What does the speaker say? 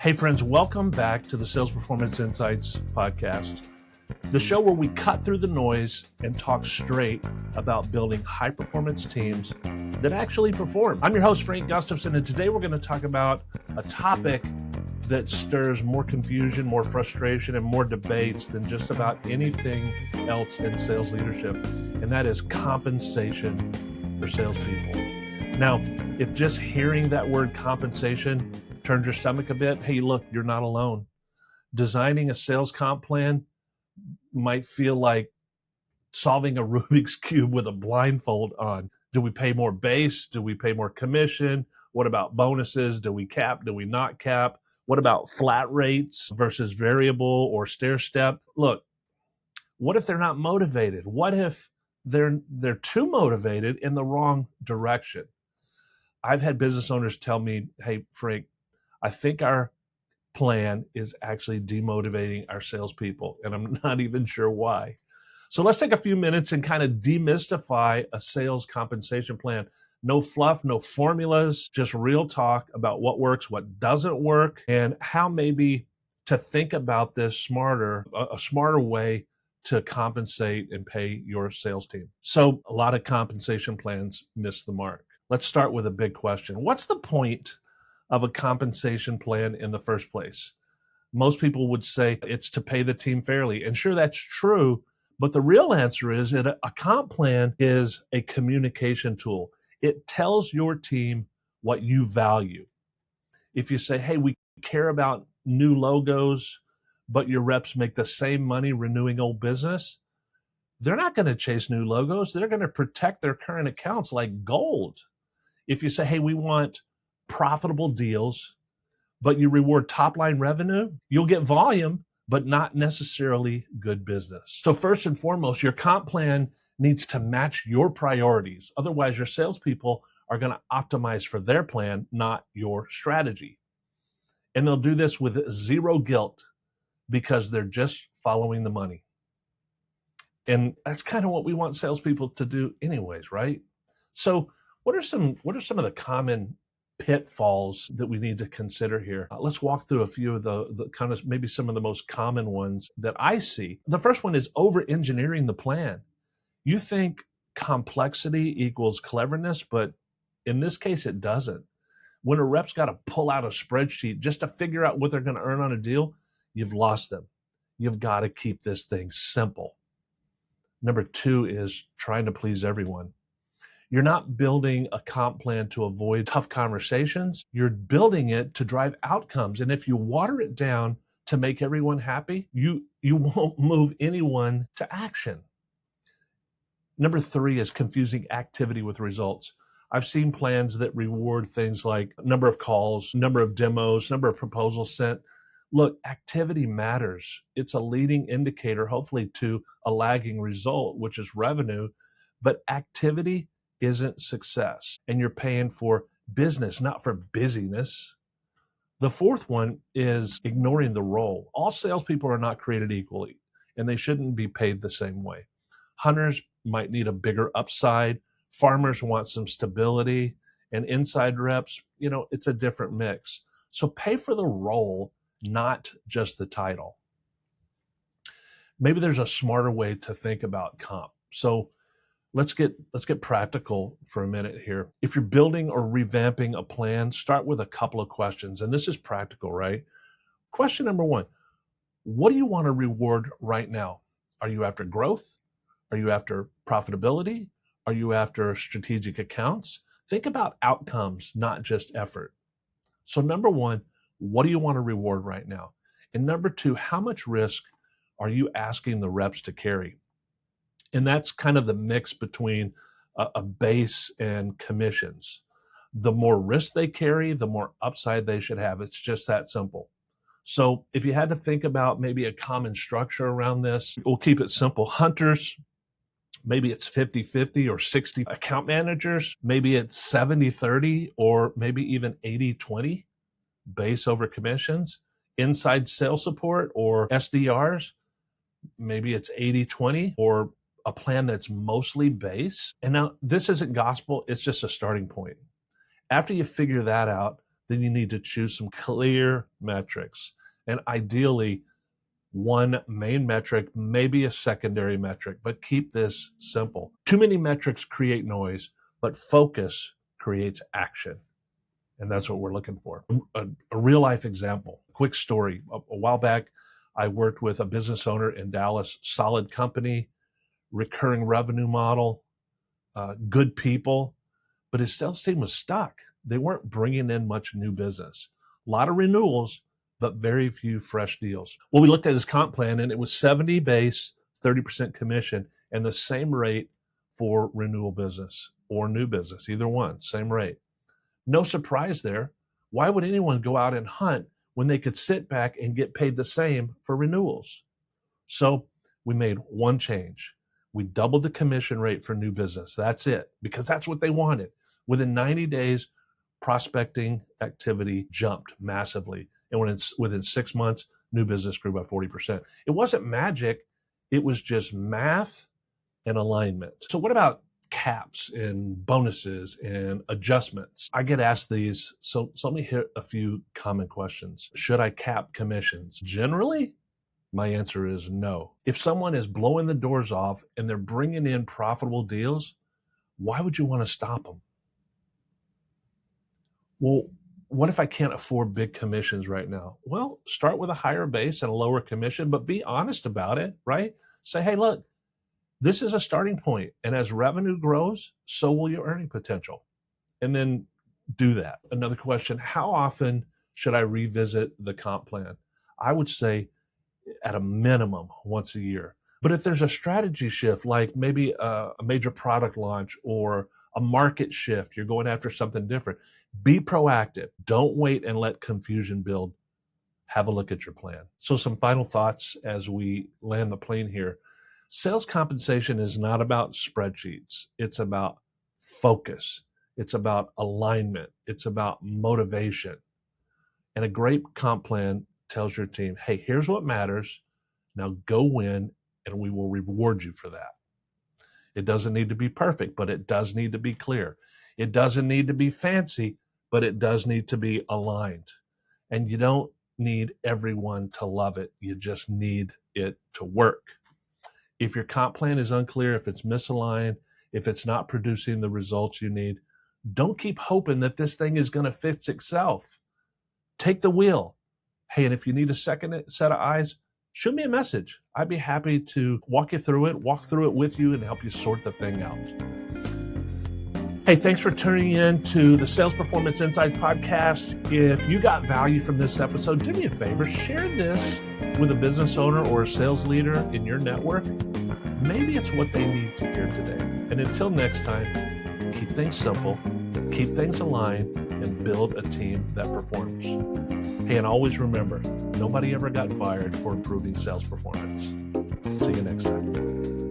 Hey friends, welcome back to the Sales Performance Insights podcast, the show where we cut through the noise and talk straight about building high-performance teams that actually perform. I'm your host, Frank Gustafson, and today we're going to talk about a topic that stirs more confusion, more frustration, and more debates than just about anything else in sales leadership, and that is compensation for salespeople. Now, if just hearing that word compensation turns your stomach a bit, hey, look, you're not alone. Designing a sales comp plan might feel like solving a Rubik's Cube with a blindfold on. Do we pay more base? Do we pay more commission? What about bonuses? Do we cap? Do we not cap? What about flat rates versus variable or stair step? Look, what if they're not motivated? What if they're too motivated in the wrong direction? I've had business owners tell me, hey, Frank, I think our plan is actually demotivating our salespeople, and I'm not even sure why. So let's take a few minutes and kind of demystify a sales compensation plan. No fluff, no formulas, just real talk about what works, what doesn't work, and how maybe to think about this smarter, a smarter way to compensate and pay your sales team. So a lot of compensation plans miss the mark. Let's start with a big question. What's the point of a compensation plan in the first place? Most people would say it's to pay the team fairly. And sure, that's true. But the real answer is that a comp plan is a communication tool. It tells your team what you value. If you say, hey, we care about new logos, but your reps make the same money renewing old business, they're not going to chase new logos. They're going to protect their current accounts like gold. If you say, hey, we want profitable deals, but you reward top line revenue, you'll get volume, but not necessarily good business. So first and foremost, your comp plan needs to match your priorities. Otherwise, your salespeople are going to optimize for their plan, not your strategy. And they'll do this with zero guilt because they're just following the money. And that's kind of what we want salespeople to do anyways, right? So what are some of the common pitfalls that we need to consider here? Let's walk through a few of the kind of maybe some of the most common ones that I see. The first one is over-engineering the plan. You think complexity equals cleverness, but in this case, it doesn't. When a rep's got to pull out a spreadsheet just to figure out what they're going to earn on a deal, you've lost them. You've got to keep this thing simple. Number two is trying to please everyone. You're not building a comp plan to avoid tough conversations. You're building it to drive outcomes. And if you water it down to make everyone happy, you won't move anyone to action. Number three is confusing activity with results. I've seen plans that reward things like number of calls, number of demos, number of proposals sent. Look, activity matters. It's a leading indicator, hopefully, to a lagging result, which is revenue. But activity isn't success, and you're paying for business, not for busyness. The fourth one is ignoring the role. All salespeople are not created equally, and they shouldn't be paid the same way. Hunters might need a bigger upside. Farmers want some stability, and inside reps, it's a different mix. So pay for the role, not just the title. Maybe there's a smarter way to think about comp. So let's get practical for a minute here. If you're building or revamping a plan, start with a couple of questions. And this is practical, right? Question number one, what do you want to reward right now? Are you after growth? Are you after profitability? Are you after strategic accounts? Think about outcomes, not just effort. So number one, what do you want to reward right now? And number two, how much risk are you asking the reps to carry? And that's kind of the mix between a base and commissions. The more risk they carry, the more upside they should have. It's just that simple. So if you had to think about maybe a common structure around this, we'll keep it simple. Hunters, maybe it's 50-50 or 60. Account managers, maybe it's 70-30 or maybe even 80-20, base over commissions. Inside sales support or SDRs, maybe it's 80-20 or a plan that's mostly base. And now this isn't gospel, it's just a starting point. After you figure that out, then you need to choose some clear metrics. And ideally, one main metric, maybe a secondary metric, but keep this simple. Too many metrics create noise, but focus creates action. And that's what we're looking for. A real life example, quick story. A while back, I worked with a business owner in Dallas, solid company, recurring revenue model, good people, but his sales team was stuck. They weren't bringing in much new business. A lot of renewals, but very few fresh deals. Well, we looked at his comp plan and it was 70 base, 30% commission, and the same rate for renewal business or new business, either one, same rate. No surprise there. Why would anyone go out and hunt when they could sit back and get paid the same for renewals? So we made one change. We doubled the commission rate for new business. That's it, because that's what they wanted. Within 90 days, prospecting activity jumped massively. And within 6 months, new business grew by 40%. It wasn't magic. It was just math and alignment. So what about caps and bonuses and adjustments? I get asked these, so let me hit a few common questions. Should I cap commissions? Generally, my answer is no. If someone is blowing the doors off and they're bringing in profitable deals, why would you want to stop them? Well, what if I can't afford big commissions right now? Well, start with a higher base and a lower commission, but be honest about it, right? Say, hey, look, this is a starting point, and as revenue grows, so will your earning potential. And then do that. Another question, how often should I revisit the comp plan? I would say at a minimum once a year. But if there's a strategy shift, like maybe a major product launch or a market shift, you're going after something different, be proactive. Don't wait and let confusion build. Have a look at your plan. So some final thoughts as we land the plane here. Sales compensation is not about spreadsheets. It's about focus. It's about alignment. It's about motivation. And a great comp plan tells your team, hey, here's what matters. Now go win, and we will reward you for that. It doesn't need to be perfect, but it does need to be clear. It doesn't need to be fancy, but it does need to be aligned. And you don't need everyone to love it. You just need it to work. If your comp plan is unclear, if it's misaligned, if it's not producing the results you need, don't keep hoping that this thing is going to fix itself. Take the wheel. Hey, and if you need a second set of eyes, shoot me a message. I'd be happy to walk through it with you and help you sort the thing out. Hey, thanks for tuning in to the Sales Performance Insights podcast. If you got value from this episode, do me a favor, share this with a business owner or a sales leader in your network. Maybe it's what they need to hear today. And until next time, keep things simple, keep things aligned, and build a team that performs. Hey, and always remember, nobody ever got fired for improving sales performance. See you next time.